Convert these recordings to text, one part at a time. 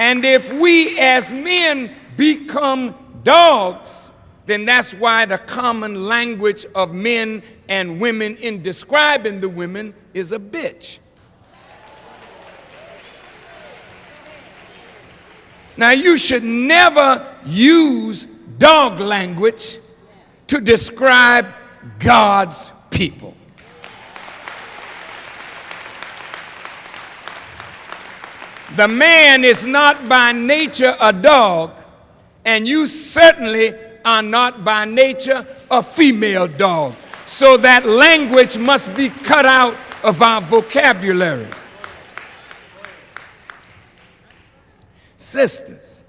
And if we as men become dogs, then that's why the common language of men and women in describing the women is a bitch. Now, you should never use dog language to describe God's people. The man is not by nature a dog, and you certainly are not by nature a female dog. So that language must be cut out of our vocabulary. Sisters,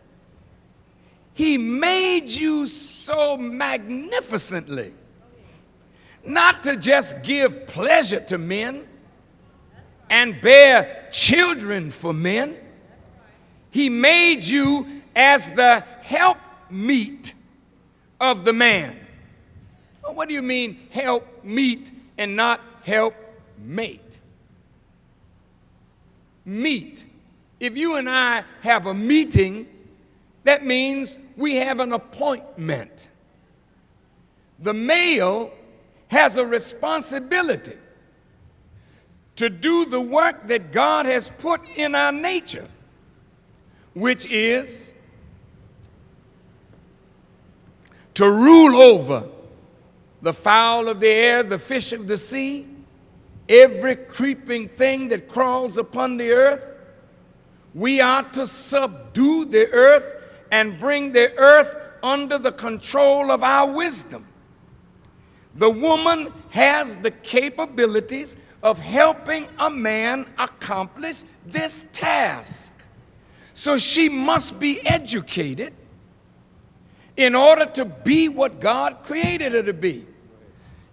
he made you so magnificently, not to just give pleasure to men and bear children for men. He made you as the helpmeet of the man. Well, what do you mean helpmeet and not helpmate? Meet. If you and I have a meeting, that means we have an appointment. The male has a responsibility to do the work that God has put in our nature, which is to rule over the fowl of the air, the fish of the sea, every creeping thing that crawls upon the earth. We are to subdue the earth and bring the earth under the control of our wisdom. The woman has the capabilities of helping a man accomplish this task. So she must be educated in order to be what God created her to be.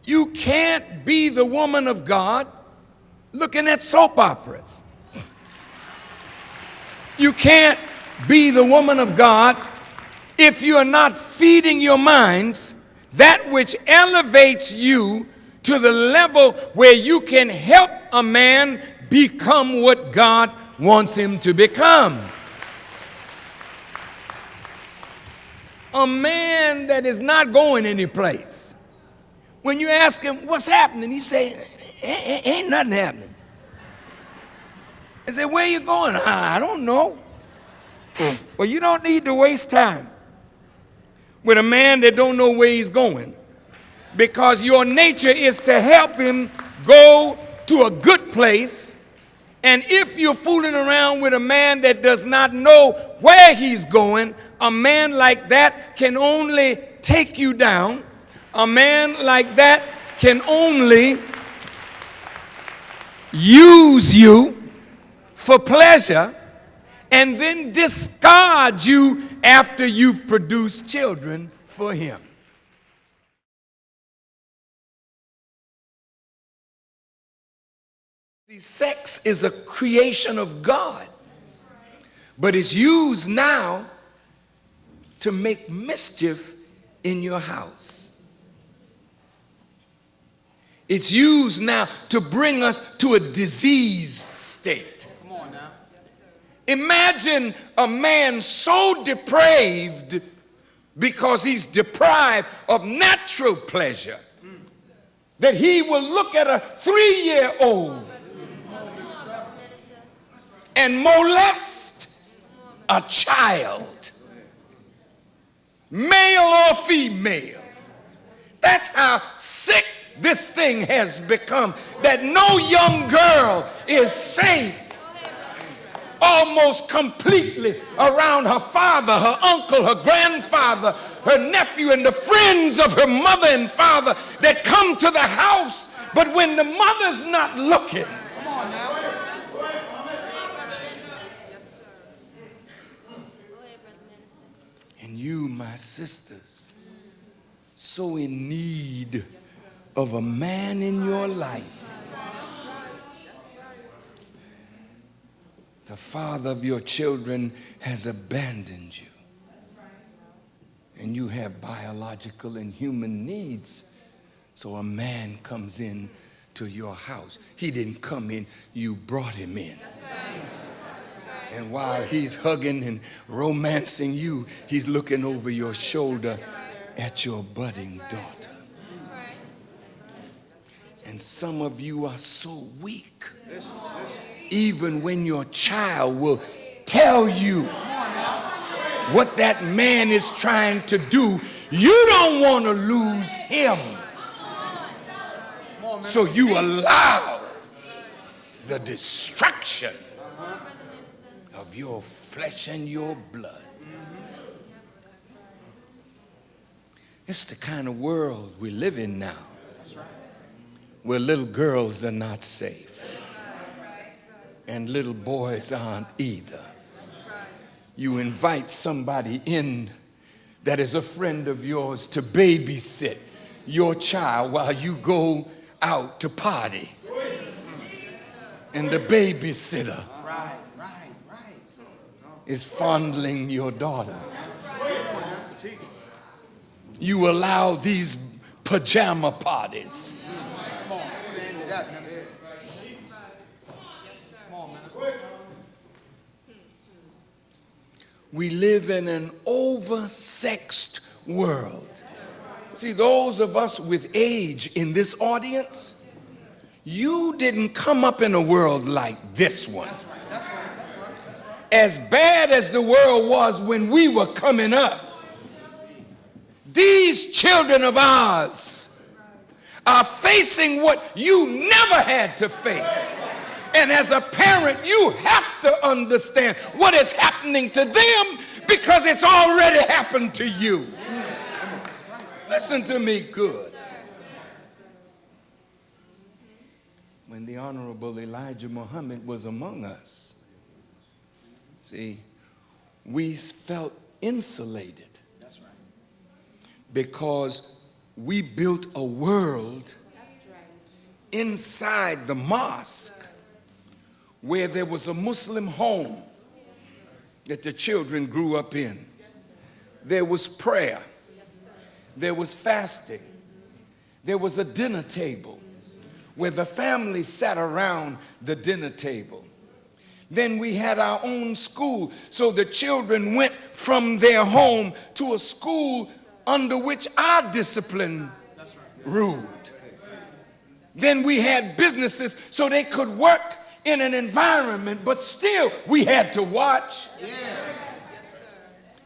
You can't be the woman of God looking at soap operas. You can't be the woman of God if you are not feeding your minds that which elevates you to the level where you can help a man become what God wants him to become. A man that is not going anyplace. When you ask him what's happening, he say, ain't nothing happening. I say, where you going? I don't know. Well, you don't need to waste time with a man that don't know where he's going, because your nature is to help him go to a good place. And if you're fooling around with a man that does not know where he's going, a man like that can only take you down. A man like that can only use you for pleasure and then discard you after you've produced children for him. See, sex is a creation of God, but it's used now to make mischief in your house. It's used now to bring us to a diseased state. Come on now. Imagine a man so depraved because he's deprived of natural pleasure that he will look at a 3-year-old and molest a child, male or female. That's how sick this thing has become, that no young girl is safe almost completely around her father, her uncle, her grandfather, her nephew, and the friends of her mother and father that come to the house. But when the mother's not looking, come on now. And you, my sisters, so in need of a man in your life. The father of your children has abandoned you. And you have biological and human needs. So a man comes in to your house. He didn't come in, you brought him in. And while he's hugging and romancing you, he's looking over your shoulder at your budding daughter. And some of you are so weak, even when your child will tell you what that man is trying to do, you don't want to lose him. So you allow the destruction of your flesh and your blood. It's the kind of world we live in now, where little girls are not safe and little boys aren't either. You invite somebody in that is a friend of yours to babysit your child while you go out to party. And the babysitter is fondling your daughter. You allow these pajama parties. We live in an oversexed world. See, those of us with age in this audience, you didn't come up in a world like this one. As bad as the world was when we were coming up, these children of ours are facing what you never had to face. And as a parent, you have to understand what is happening to them because it's already happened to you. Listen to me good. When the Honorable Elijah Muhammad was among us, see, we felt insulated. That's right. Because we built a world inside the mosque where there was a Muslim home that the children grew up in. There was prayer. There was fasting. There was a dinner table where the family sat around the dinner table. Then we had our own school, so the children went from their home to a school under which our discipline ruled. Then we had businesses so they could work in an environment, but still we had to watch.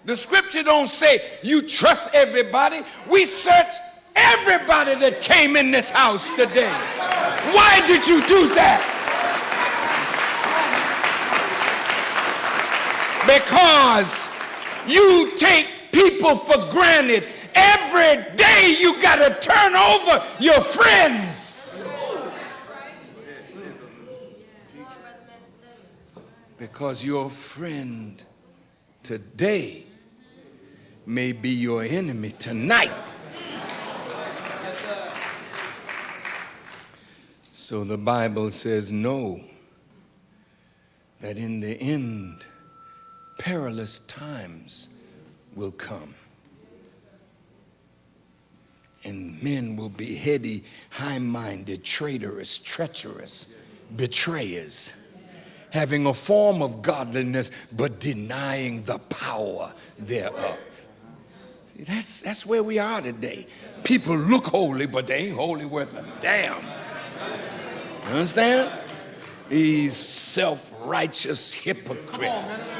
The scripture don't say you trust everybody. We searched everybody that came in this house today. Why did you do that? Because you take people for granted. Every day you got to turn over your friends. Because your friend today may be your enemy tonight. So the Bible says, know that in the end, perilous times will come. And men will be heady, high-minded, traitorous, treacherous, betrayers, having a form of godliness, but denying the power thereof. See, that's where we are today. People look holy, but they ain't holy worth a damn. You understand? These self-righteous hypocrites.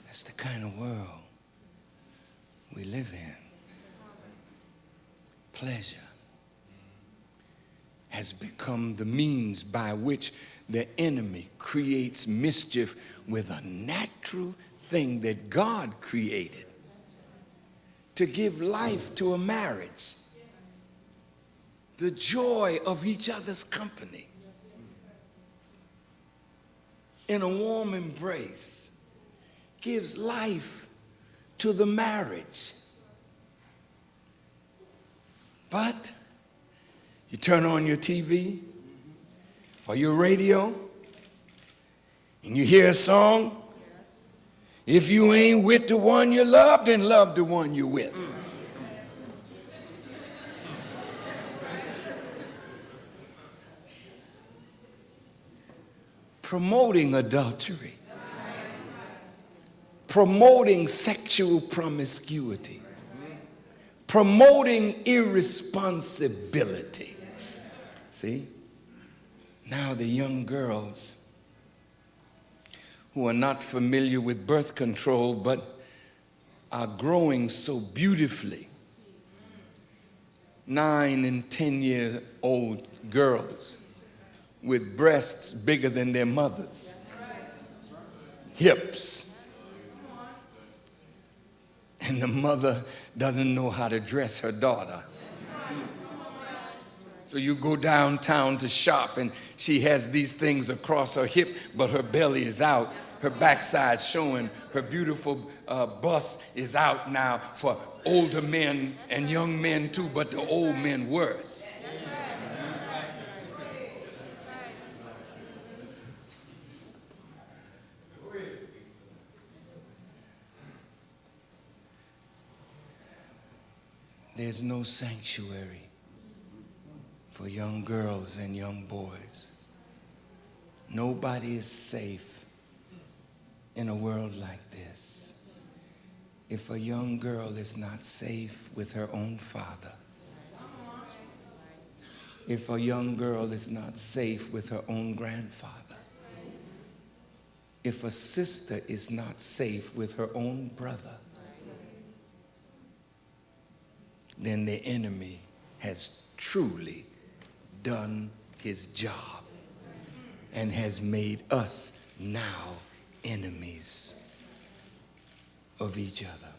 That's the kind of world we live in. Pleasure has become the means by which the enemy creates mischief with a natural thing that God created to give life to a marriage. The joy of each other's company in a warm embrace gives life to the marriage. But you turn on your TV or your radio and you hear a song. If you ain't with the one you love, then love the one you're with. promoting adultery, promoting sexual promiscuity, promoting irresponsibility. See? Now the young girls who are not familiar with birth control but are growing so beautifully. 9 and 10-year-old girls with breasts bigger than their mothers, hips, and the mother doesn't know how to dress her daughter. So you go downtown to shop and she has these things across her hip, but her belly is out, her backside showing, her beautiful bust is out now for older men and young men too, but the old men worse. There's no sanctuary for young girls and young boys. Nobody is safe in a world like this. If a young girl is not safe with her own father, if a young girl is not safe with her own grandfather, if a sister is not safe with her own brother, then the enemy has truly done his job and has made us now enemies of each other.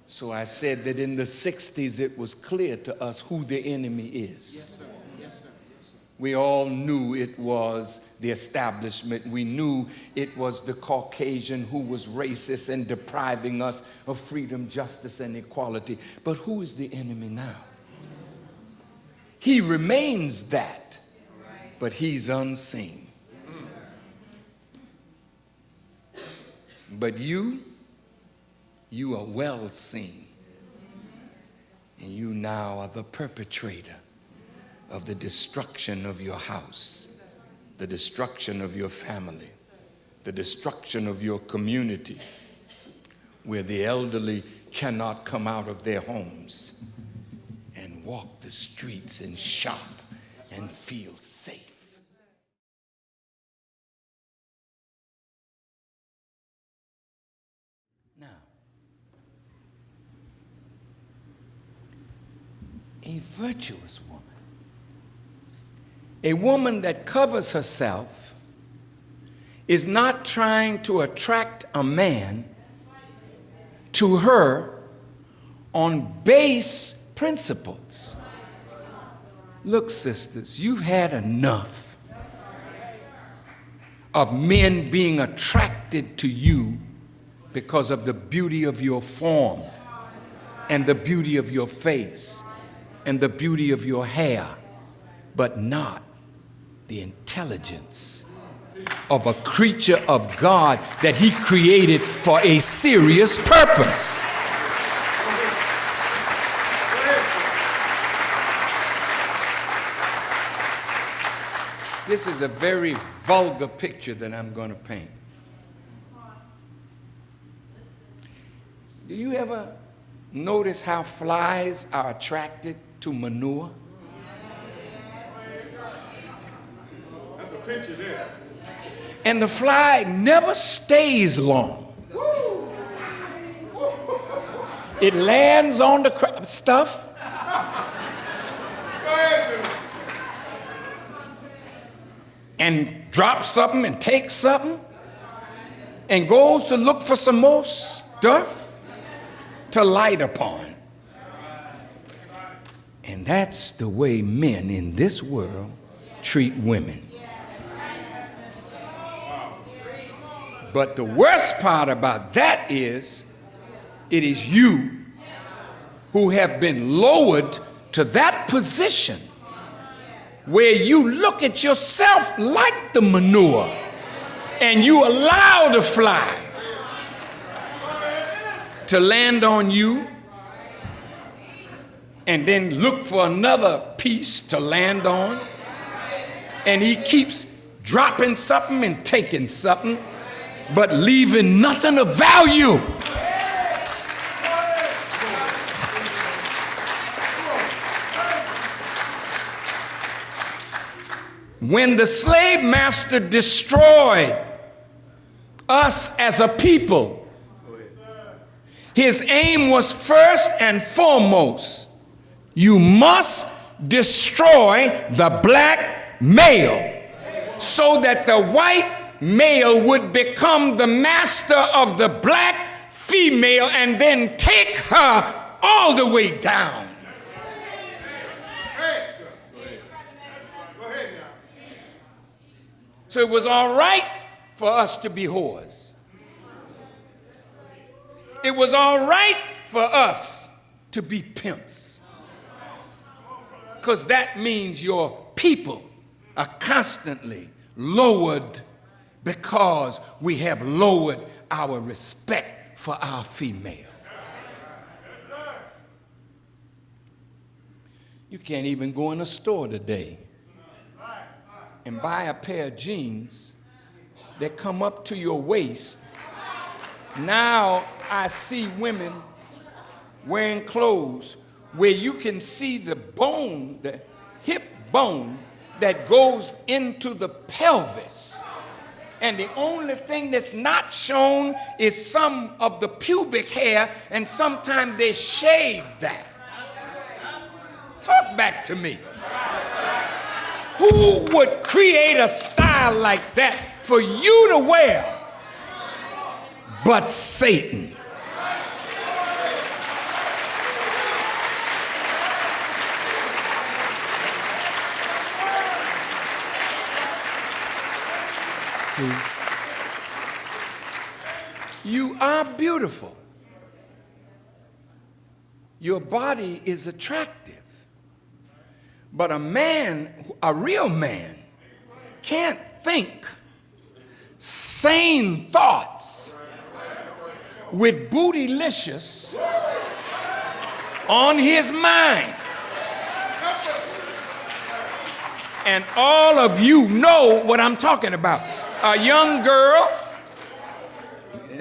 So I said that in the 60s it was clear to us who the enemy is. Yes, sir. Yes, sir. Yes, sir. We all knew it was the establishment. We knew it was the Caucasian who was racist and depriving us of freedom, justice, and equality. But who is the enemy now? He remains that, but he's unseen. But you are well seen. And you now are the perpetrator of the destruction of your house, the destruction of your family, the destruction of your community, where the elderly cannot come out of their homes and walk the streets and shop and feel safe. Now, a virtuous woman, a woman that covers herself, is not trying to attract a man to her on base principles. Look, sisters, you've had enough of men being attracted to you because of the beauty of your form and the beauty of your face and the beauty of your hair, but not the intelligence of a creature of God that he created for a serious purpose. This is a very vulgar picture that I'm going to paint. Do you ever notice how flies are attracted to manure? That's a picture there. And the fly never stays long. It lands on the stuff. And drops something and takes something and goes to look for some more stuff to light upon. And that's the way men in this world treat women. But the worst part about that is, it is you who have been lowered to that position where you look at yourself like the manure and you allow the fly to land on you and then look for another piece to land on, and he keeps dropping something and taking something, but leaving nothing of value. When the slave master destroyed us as a people, his aim was first and foremost, you must destroy the black male so that the white male would become the master of the black female and then take her all the way down. So it was all right for us to be whores. It was all right for us to be pimps. Because that means your people are constantly lowered because we have lowered our respect for our female. You can't even go in a store today and buy a pair of jeans that come up to your waist. Now I see women wearing clothes where you can see the bone, the hip bone that goes into the pelvis. And the only thing that's not shown is some of the pubic hair, and sometimes they shave that. Talk back to me. Who would create a style like that for you to wear but Satan? You are beautiful. Your body is attractive. But a man, a real man, can't think sane thoughts with bootylicious on his mind. And all of you know what I'm talking about. A young girl,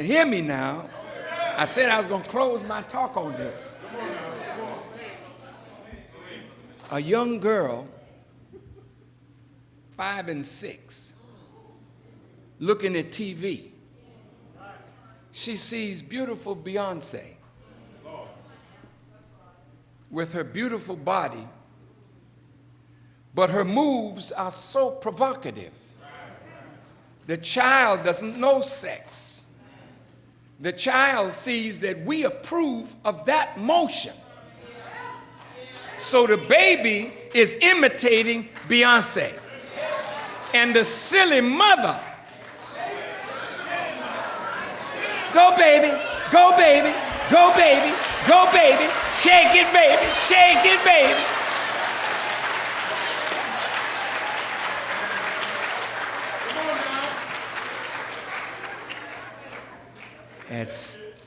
hear me now. I said I was going to close my talk on this. A young girl, 5 and 6, looking at TV. She sees beautiful Beyonce with her beautiful body, but her moves are so provocative. The child doesn't know sex. The child sees that we approve of that motion. So the baby is imitating Beyonce. And the silly mother, go baby, go baby, go baby, go baby, shake it baby, shake it baby.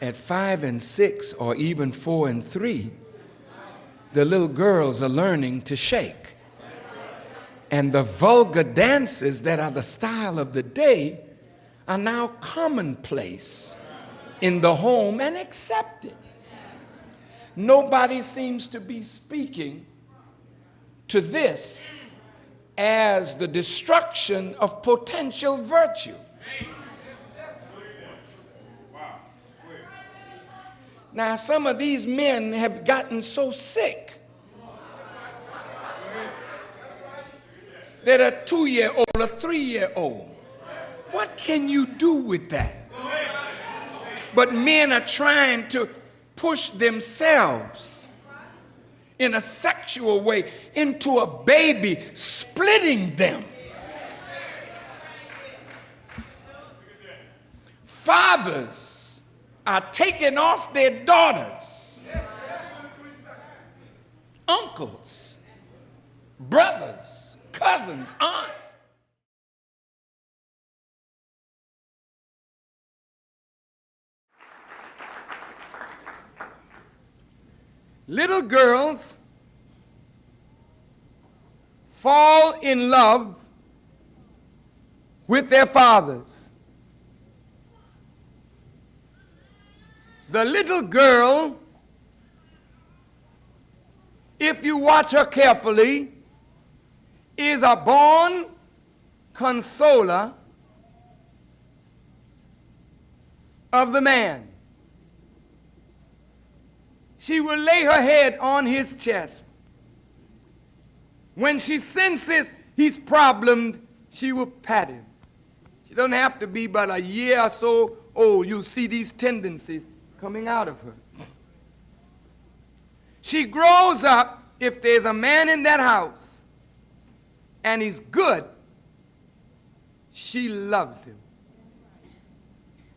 At 5 and 6 or even 4 and 3, the little girls are learning to shake. And the vulgar dances that are the style of the day are now commonplace in the home and accepted. Nobody seems to be speaking to this as the destruction of potential virtue. Now, some of these men have gotten so sick that a 2-year-old, a 3-year-old, what can you do with that? But men are trying to push themselves in a sexual way into a baby, splitting them. Fathers are taking off their daughters, uncles, brothers, cousins, aunts. Little girls fall in love with their fathers. The little girl, if you watch her carefully, is a born consoler of the man. She will lay her head on his chest. When she senses he's problemed, she will pat him. She doesn't have to be but a year or so old. You'll see these tendencies coming out of her. She grows up, if there's a man in that house and he's good, she loves him.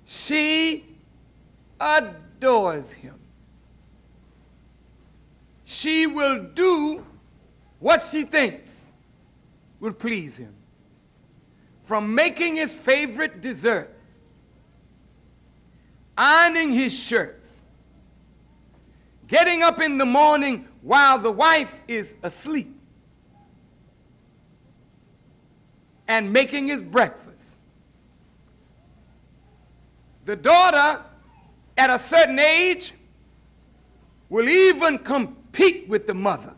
She adores him. She will do what she thinks will please him. From making his favorite dessert, ironing his shirts, getting up in the morning while the wife is asleep, and making his breakfast. The daughter, at a certain age, will even compete with the mother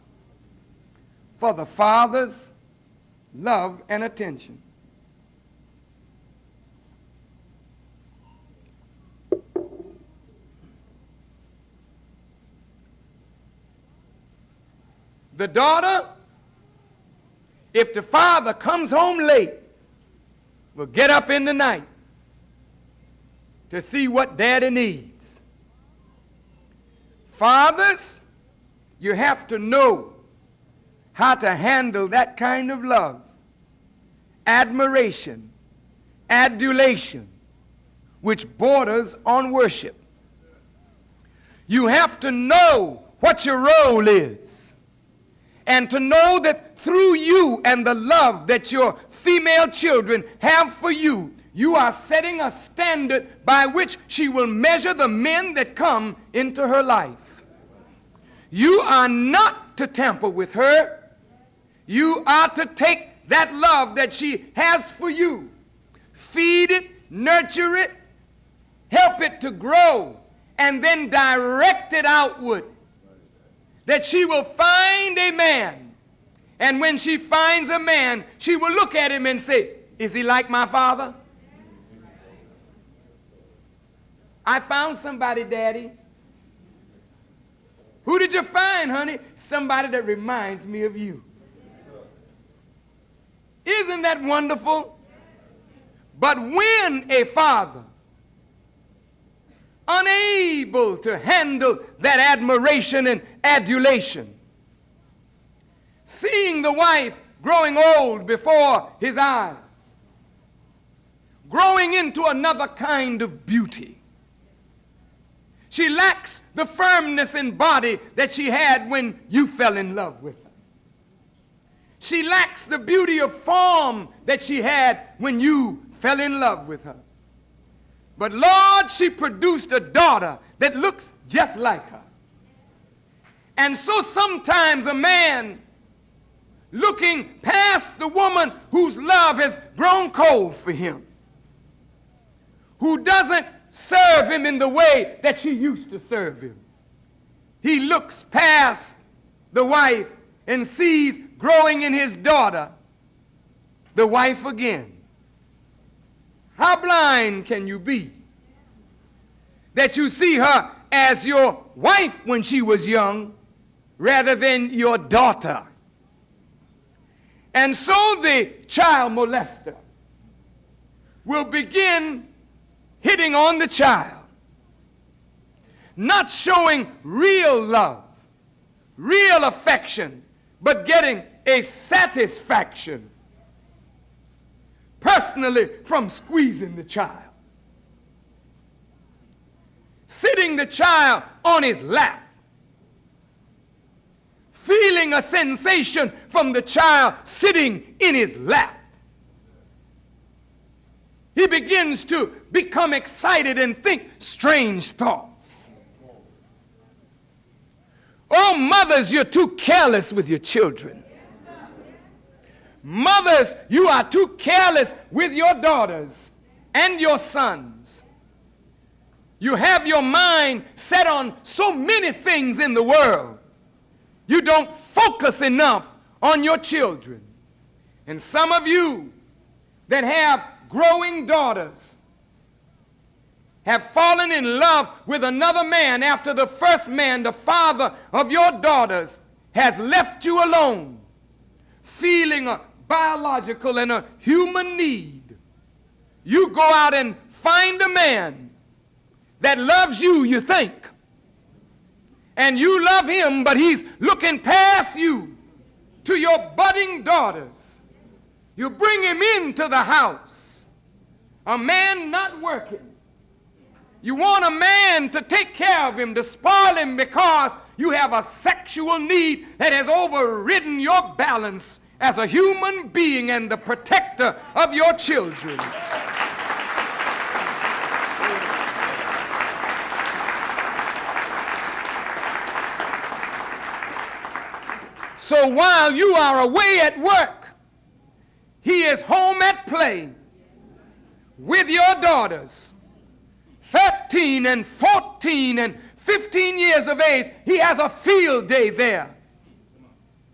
for the father's love and attention. The daughter, if the father comes home late, will get up in the night to see what daddy needs. Fathers, you have to know how to handle that kind of love, admiration, adulation, which borders on worship. You have to know what your role is, and to know that through you and the love that your female children have for you, you are setting a standard by which she will measure the men that come into her life. You are not to tamper with her. You are to take that love that she has for you, feed it, nurture it, help it to grow, and then direct it outward, that she will find a man. And when she finds a man, she will look at him and say, is he like my father? I found somebody, Daddy. Who did you find, honey? Somebody that reminds me of you. Isn't that wonderful? But when a father, unable to handle that admiration and adulation, seeing the wife growing old before his eyes, growing into another kind of beauty, she lacks the firmness in body that she had when you fell in love with her. She lacks the beauty of form that she had when you fell in love with her. But Lord, she produced a daughter that looks just like her. And so sometimes a man, looking past the woman whose love has grown cold for him, who doesn't serve him in the way that she used to serve him, he looks past the wife and sees growing in his daughter the wife again. How blind can you be that you see her as your wife when she was young rather than your daughter? And so the child molester will begin hitting on the child, not showing real love, real affection, but getting a satisfaction personally from squeezing the child, sitting the child on his lap, feeling a sensation from the child sitting in his lap. He begins to become excited and think strange thoughts. Oh, mothers, you're too careless with your children. Mothers, you are too careless with your daughters and your sons. You have your mind set on so many things in the world. You don't focus enough on your children. And some of you that have growing daughters have fallen in love with another man after the first man, the father of your daughters, has left you alone, feeling a biological and a human need. You go out and find a man that loves you, you think, and you love him, but he's looking past you to your budding daughters. You bring him into the house, a man not working. You want a man to take care of him, to spoil him, because you have a sexual need that has overridden your balance as a human being and the protector of your children. So while you are away at work, he is home at play with your daughters, 13 and 14 and 15 years of age. He has a field day there.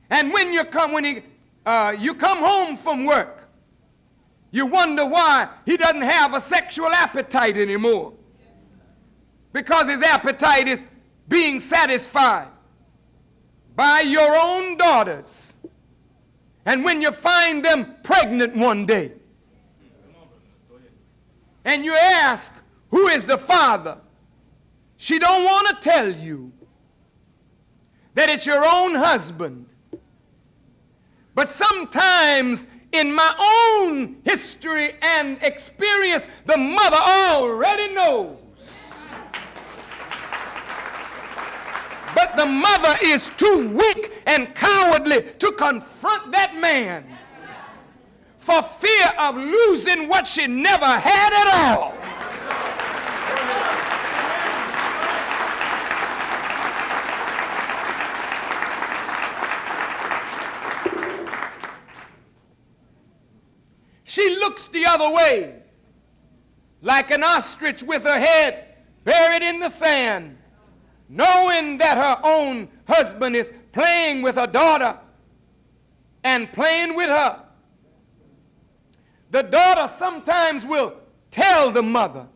And when you come home from work, you wonder why he doesn't have a sexual appetite anymore. Because his appetite is being satisfied by your own daughters. And when you find them pregnant one day, and you ask, who is the father? She don't want to tell you that it's your own husband. But sometimes in my own history and experience, the mother already knows. But the mother is too weak and cowardly to confront that man for fear of losing what she never had at all. She looks the other way, like an ostrich with her head buried in the sand, knowing that her own husband is playing with her daughter and playing with her. The daughter sometimes will tell the mother,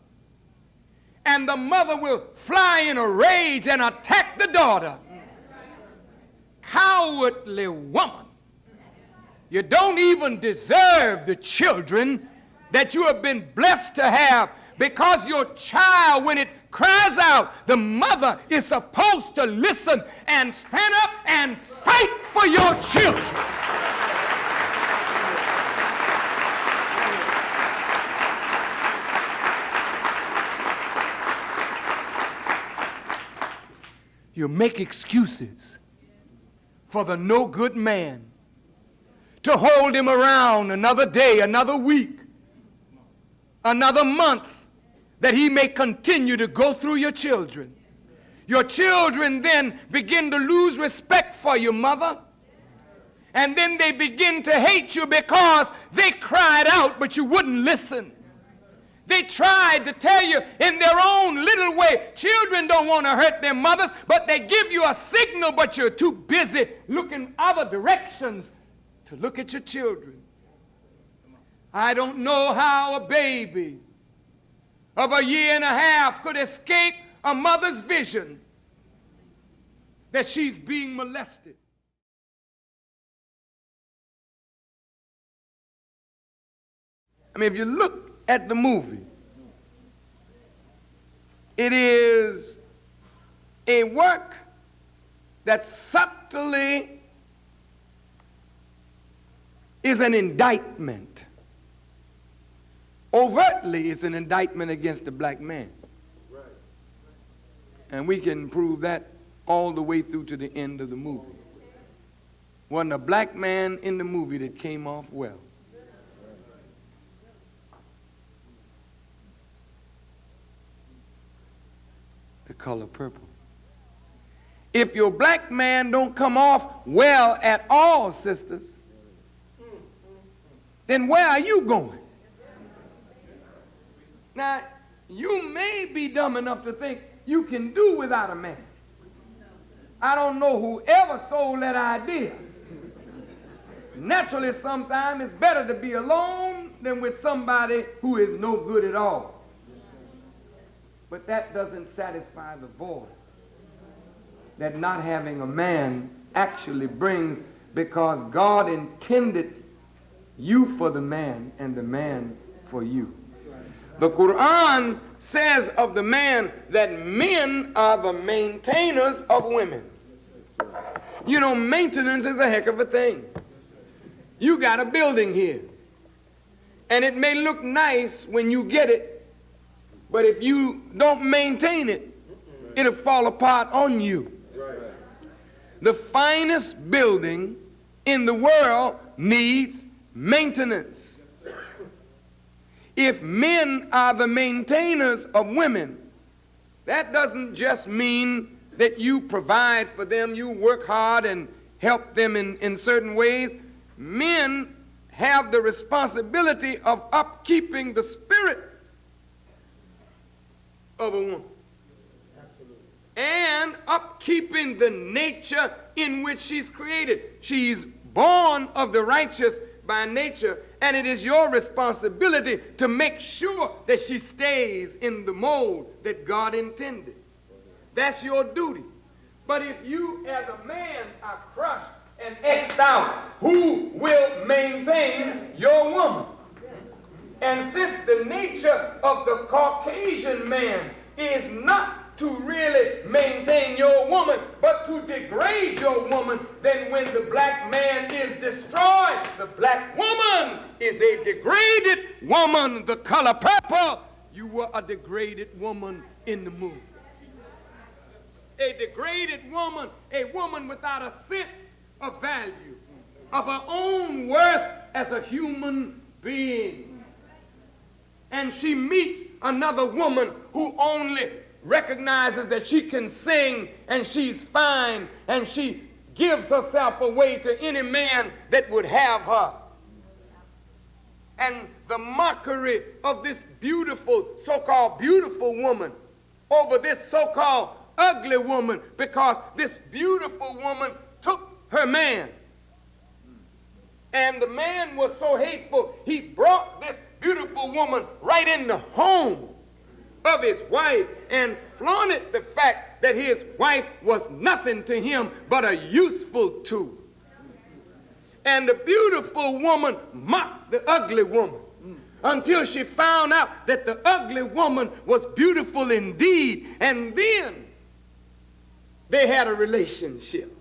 and the mother will fly in a rage and attack the daughter. Cowardly woman. You don't even deserve the children that you have been blessed to have, because your child, when it cries out, the mother is supposed to listen and stand up and fight for your children. You make excuses for the no good man to hold him around another day, another week, another month, that he may continue to go through your children. Your children then begin to lose respect for your mother, and then they begin to hate you because they cried out but you wouldn't listen. They tried to tell you in their own little way. Children don't want to hurt their mothers, but they give you a signal, but you're too busy looking other directions to look at your children. I don't know how a baby of a year and a half could escape a mother's vision that she's being molested. I mean, if you look at the movie, it is a work that subtly is an indictment. Overtly is an indictment against the black man. And we can prove that all the way through to the end of the movie. Wasn't a black man in the movie that came off well. The Color Purple. If your black man don't come off well at all, sisters, then where are you going? Now, you may be dumb enough to think you can do without a man. I don't know whoever sold that idea. Naturally, sometimes it's better to be alone than with somebody who is no good at all. But that doesn't satisfy the void that not having a man actually brings, because God intended you for the man and the man for you. The Quran says of the man that men are the maintainers of women. You know, maintenance is a heck of a thing. You got a building here, and it may look nice when you get it, but if you don't maintain it, it'll fall apart on you. The finest building in the world needs maintenance. If men are the maintainers of women, that doesn't just mean that you provide for them, you work hard and help them in certain ways. Men have the responsibility of upkeeping the spirit of a woman. And upkeeping the nature in which she's created. She's born of the righteous by nature, and it is your responsibility to make sure that she stays in the mold that God intended. That's your duty. But if you as a man are crushed and X'd out, who will maintain your woman? And since the nature of the Caucasian man is not to really maintain your woman, but to degrade your woman, then when the black man is destroyed, the black woman is a degraded woman, the color purple. You were a degraded woman in the movie. A degraded woman, a woman without a sense of value, of her own worth as a human being. And she meets another woman who only recognizes that she can sing and she's fine, and she gives herself away to any man that would have her. And the mockery of this beautiful, so-called beautiful woman over this so-called ugly woman, because this beautiful woman took her man. And the man was so hateful, he brought this beautiful woman right in the home of his wife and flaunted the fact that his wife was nothing to him but a useful tool. And the beautiful woman mocked the ugly woman until she found out that the ugly woman was beautiful indeed, and then they had a relationship.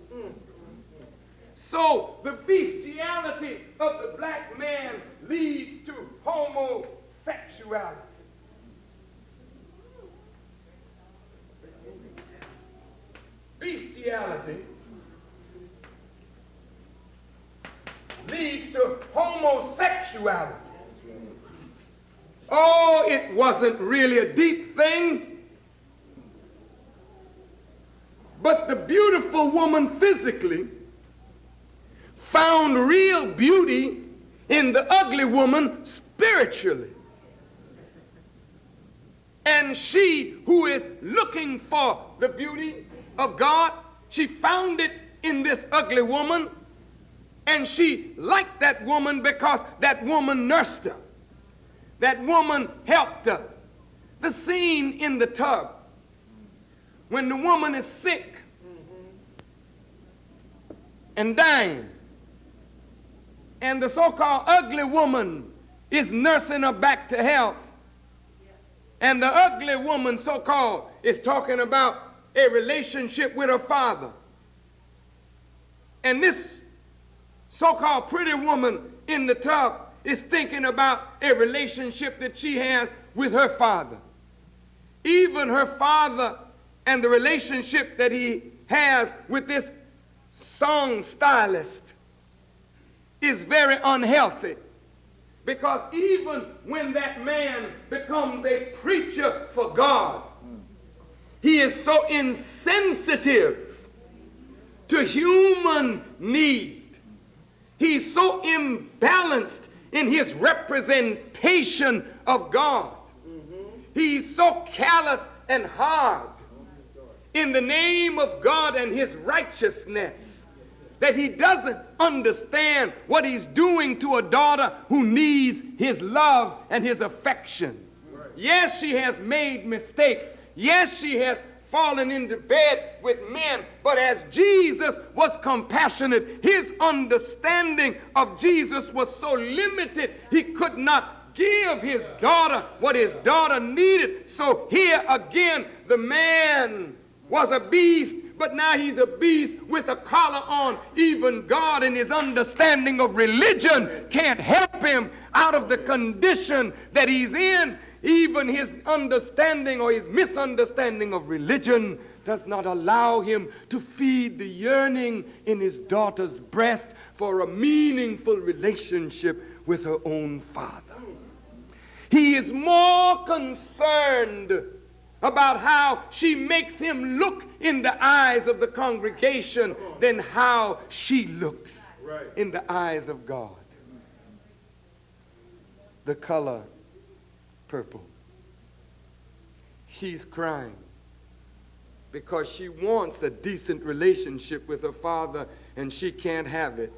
So the bestiality of the black man leads to homosexuality. Bestiality leads to homosexuality. Oh, it wasn't really a deep thing, but the beautiful woman physically found real beauty in the ugly woman spiritually. And she who is looking for the beauty of God, she found it in this ugly woman, and she liked that woman because that woman nursed her. That woman helped her. The scene in the tub when the woman is sick and dying, and the so-called ugly woman is nursing her back to health, and the ugly woman, so-called, is talking about a relationship with her father. And this so-called pretty woman in the tub is thinking about a relationship that she has with her father. Even her father and the relationship that he has with this song stylist is very unhealthy, because even when that man becomes a preacher for God, he is so insensitive to human need. He's so imbalanced in his representation of God. He's so callous and hard in the name of God and his righteousness that he doesn't understand what he's doing to a daughter who needs his love and his affection. Yes, she has made mistakes. Yes, she has fallen into bed with men. But as Jesus was compassionate, his understanding of Jesus was so limited, he could not give his daughter what his daughter needed. So here again, the man was a beast, but now he's a beast with a collar on. Even God in his understanding of religion can't help him out of the condition that he's in. Even his understanding or his misunderstanding of religion does not allow him to feed the yearning in his daughter's breast for a meaningful relationship with her own father. He is more concerned about how she makes him look in the eyes of the congregation than how she looks in the eyes of God. The color purple. She's crying because she wants a decent relationship with her father and she can't have it.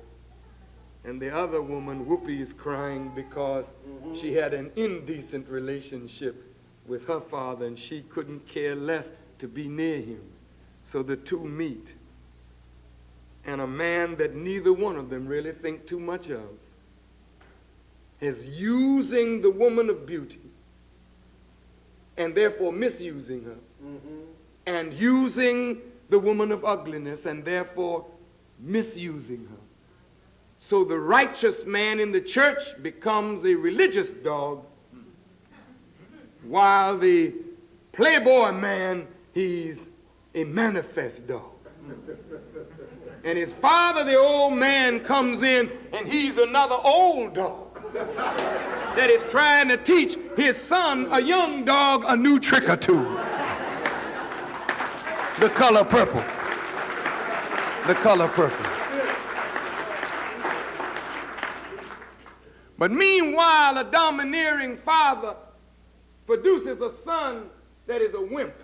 And the other woman, Whoopi, is crying because she had an indecent relationship with her father and she couldn't care less to be near him. So the two meet. And a man that neither one of them really think too much of is using the woman of beauty and therefore misusing her, and using the woman of ugliness and therefore misusing her. So the righteous man in the church becomes a religious dog, while the playboy man, he's a manifest dog. And his father, the old man, comes in and he's another old dog that is trying to teach his son, a young dog, a new trick or two. The color purple. The color purple. But meanwhile, a domineering father produces a son that is a wimp.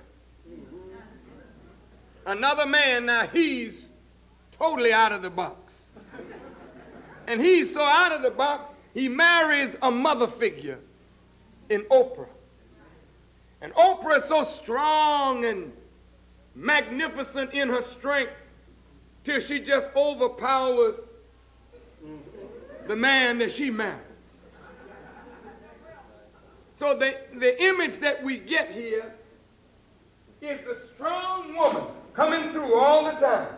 Another man, now he's totally out of the box. And he's so out of the box, he marries a mother figure in Oprah. And Oprah is so strong and magnificent in her strength till she just overpowers the man that she marries. So the image that we get here is the strong woman coming through all the time.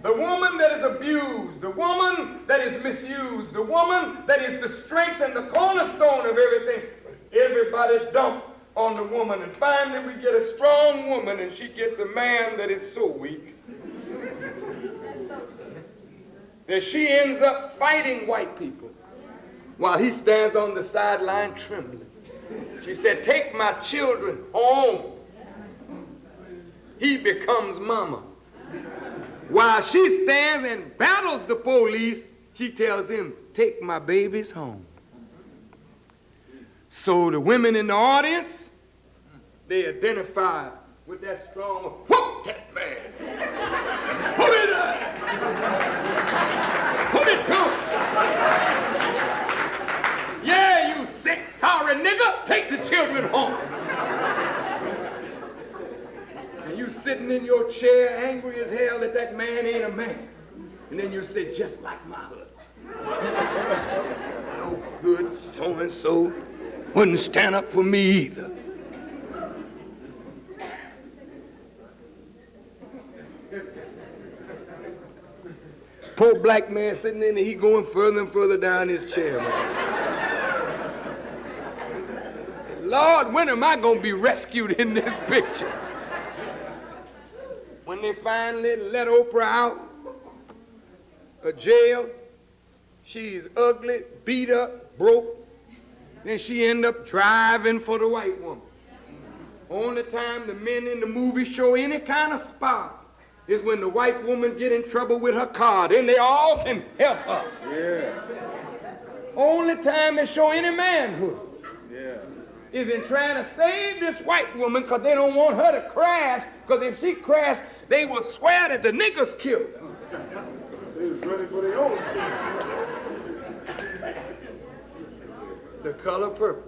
The woman that is abused, the woman that is misused, the woman that is the strength and the cornerstone of everything. Everybody dumps on the woman, and finally we get a strong woman, and she gets a man that is so weak that she ends up fighting white people while he stands on the sideline trembling. She said, "Take my children home." He becomes mama. While she stands and battles the police, she tells him, "Take my babies home." So the women in the audience, they identify with that strong, whoop that man. Put it there. Put it to him. Yeah, you sick, sorry nigga, take the children home. And you sitting in your chair angry as hell that that man ain't a man. And then you say, "Just like my husband." No good, so-and-so wouldn't stand up for me either. Poor black man sitting in there, he going further and further down his chair, man. Lord, when am I going to be rescued in this picture? When they finally let Oprah out of jail, she's ugly, beat up, broke. Then she end up driving for the white woman. Only time the men in the movie show any kind of spark is when the white woman get in trouble with her car. Then they all can help her. Yeah. Only time they show any manhood Yeah. is in trying to save this white woman because they don't want her to crash, because if she crashed, they will swear that the niggers killed her. They was ready for their own. The color purple.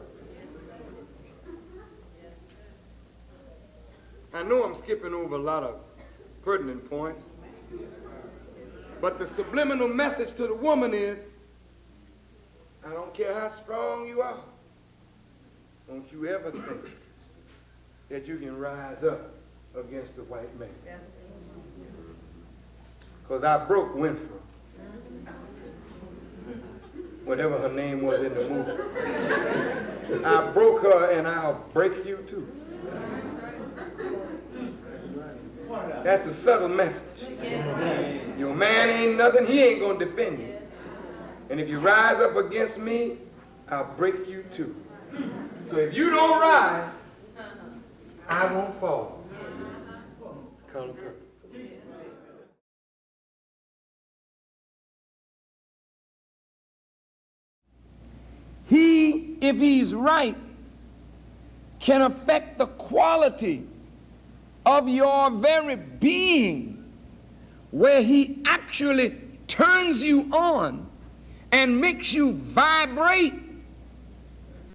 I know I'm skipping over a lot of pertinent points, but the subliminal message to the woman is, I don't care how strong you are, don't you ever think that you can rise up against the white man. Because I broke Winfrey, whatever her name was in the movie. I broke her and I'll break you too. That's the subtle message. Your man ain't nothing, he ain't gonna defend you. And if you rise up against me, I'll break you too. So if you don't rise, I won't fall. Color purple. He, if he's right, can affect the quality of your very being, where he actually turns you on and makes you vibrate